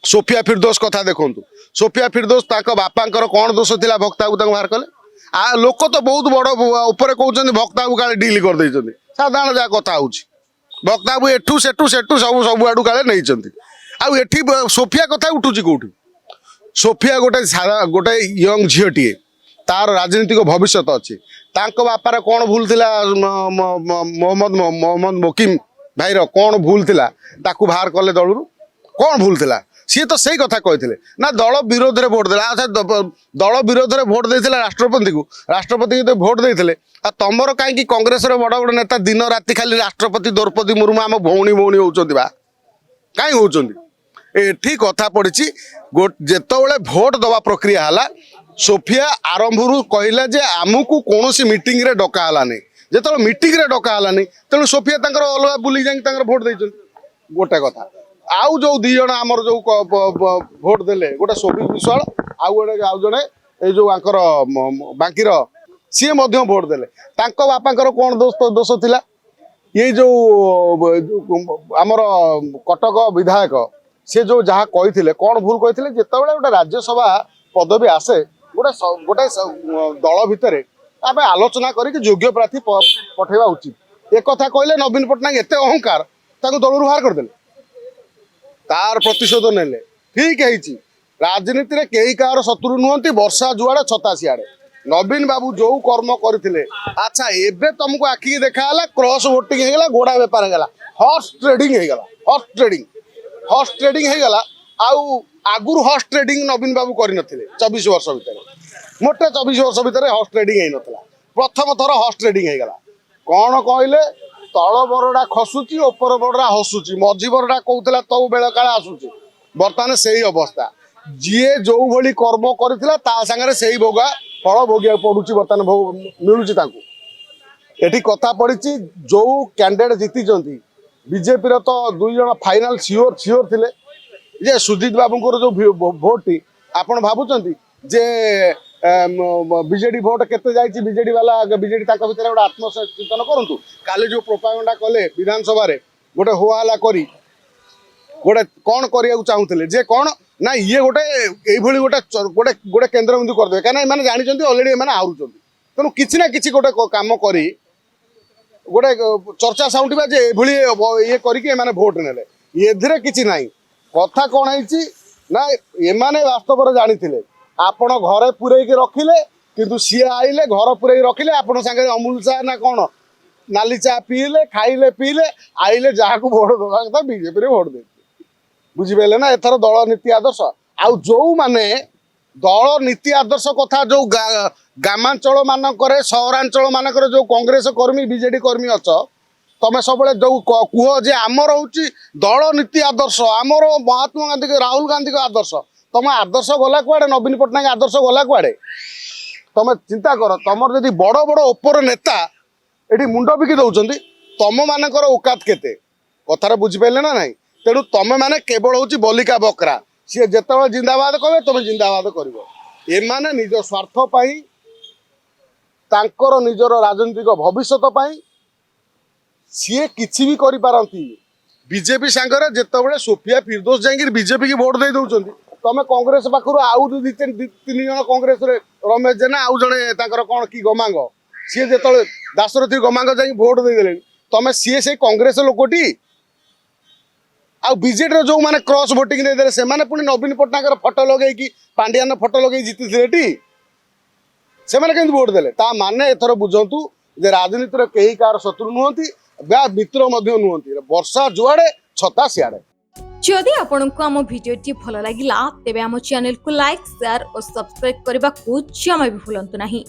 Sophia Firdaus कथा देखु Sophia Firdaus बापांकर कौन दोष थिला भक्ता को बाहर कले आ लोक तो बहुत बड़ ऊपर कहते भक्ता को काले डील कर साधारण जहाँ कथा हो भक्ता को एठू सेठू सेठू सब सब आड़ू काले नहीं आठी सोफिया कथा उठुची कौटी सोफिया गोटे गोटे यंग झीटीए तार राजनीतिक भविष्य अच्छी बापार कौन भूल थिला मोहम्मद मोकिम भाईर कौन भूल थिला ताकू बाहर कले दलू कौन भूल थिला सी तो सही कथा कहते ना दल विरोध में भोट देला अच्छा दल विरोध में भोट देते राष्ट्रपति को भोट देते तुमर कहीं कांग्रेस बड़ बड़ नेता दिन राति खाली राष्ट्रपति द्रौपदी मुर्मू आम भौणी भौणी होती कहीं होती कथा पड़ी जिते भोट दवा प्रक्रिया है सोफिया आरंभ कहला जे आमको कौन मीटिंग रे डकालानी जो मीटिंग रे डकालानी तेणु सोफिया अलग बुली जा भोट दे गोटे कथा आउ जो दी जन आमर जो भोट देले गोटे शोभित विश्वाल आउ गोटे आउ जड़े जो बाकीर सी भोट देले बापांकर कौन दोष थिला ये जो आमर कटक विधायक सी जो जहाँ कही कौन भूल कही जिते गोटे राज्यसभा पदवी आसे गोटे गोटे दल भितर आम आलोचना करके योग्य प्रार्थी पठेवा उचित एक कथा कहले नवीन पट्टनायक एत अहंकार दलू बाहर करदे तार प्रतिशोध नेले ठीक है राजनीति रे कई कार शत्रु नुहति वर्षा जुआड़े छता सियाड़े नवीन बाबू जो कर्म करथिले अच्छा एबे तुमको आखि देखा क्रॉस वोटिंग हो गला घोड़ा बेपार हो हॉर्स ट्रेडिंग हो गला हॉर्स ट्रेडिंग हो गला आउ आगुर हॉर्स ट्रेडिंग नवीन बाबू करि नथिले 24 वर्ष भितर मोटे 24 वर्ष भितर हॉर्स ट्रेडिंग हो नथला प्रथम थर हॉर्स ट्रेडिंग हो गला कौन कहले तल बरडा खसुची ओपर बरडा हसुची मझी बरडा कहूला तब बेल काले आसुची बर्तमान से ही अवस्था जीए जो भली कर्म करथिला ता संगे से ही भोगा फल भोगिया पड़ुची बर्तमान मिलूची एठी कथा पड़ी जो कैंडिडेट जीति बीजेपी तो दुई जन फाइनाल सियोर सियोर थिले जे सुजीत बाबूंकर जो भोट टी आपण भाबुचंती जे बीजेडी भोट केते जाइए बीजेडी वाला बीजेडी भितर गोटे आत्मचिंतन करूँ काली जो प्रोपागंडा कले विधानसभा गोटे होहल्ला करी गोटे कौन करने चाहूले जे कौन ना ये गोटे ये गोटे गोटे गोटे केन्द्रबिंदु करदे कहीं जानते अलरेडी एम आहरुं तेणु किसी ना कि गोटे कम करी गोटे चर्चा साउंटा जे ये करके भोट नेले ये किसी ना कथा कौन है ना एमाने वास्तव जानी आपण घरे पूरे रखिले किंतु सी आइले घर पूरे रखिले आपण सागे अमूल चा ना कौन नाली चा पीले खाइले पीले आइले जहाँ को भोट दवा कथा बीजेपी भोट दे बुझिपारे ना एथर दल नीति आदर्श आउ जो माने दल नीति आदर्श कथा जो ग्रामांचल मानक सहरांचल मानक जो कांग्रेस कर्मी बीजेडी कर्मी अच तमें सब जो कह जे आमर हूँ दल नीति आदर्श आमर महात्मा गांधी के राहुल गांधी का आदर्श तुम आदर्श गला कुआड़े नवीन पट्टनायक आदर्श गला कुआड़े तुम चिंता कर तुम जदि बड़ बड़ ओपर नेता ये मुंड बिकी दौरान तुम मानकर औकात केते कथार बुझिपारे ना ना तेणु तुम मैंने केवल हूँ बलिका बकरा सी जिते जिंदाबाद कहे तुम जिंदाबाद कर एमाने निज स्वार्थपाई निजर राजनीतिक भविष्य सी किसी भी करी बीजेपी सांगरे जिते सोफिया फिरदोस जाकि बीजेपी की भोट दे दौरान तुम कांग्रेस पाखु आउ दु तीन जन कांग्रेस रमेश जेना आउ जड़े कौन कि गमांग सी जो दाशरथी गमांग जा भोट देदेले तुम सी से कांग्रेस लोकटी आ बीजेडी जो मैंने क्रॉस भोटिंग देदेले से माने पुणी नवीन पट्टनायक फोटो लगे पांड्यान फोटो लगे जीति से मैंने भोट देले ता माने एथर बुझंतु जे राजनीति कई कार शत्रु नुहति मित्र नुहति वर्षा जुआड़े छता सियाड़े जदि आपंक आम भिडी भल लगा तेब आम चैनल को लाइक शेयर और सब्सक्राइब करने को जमा भी भूलु नहीं।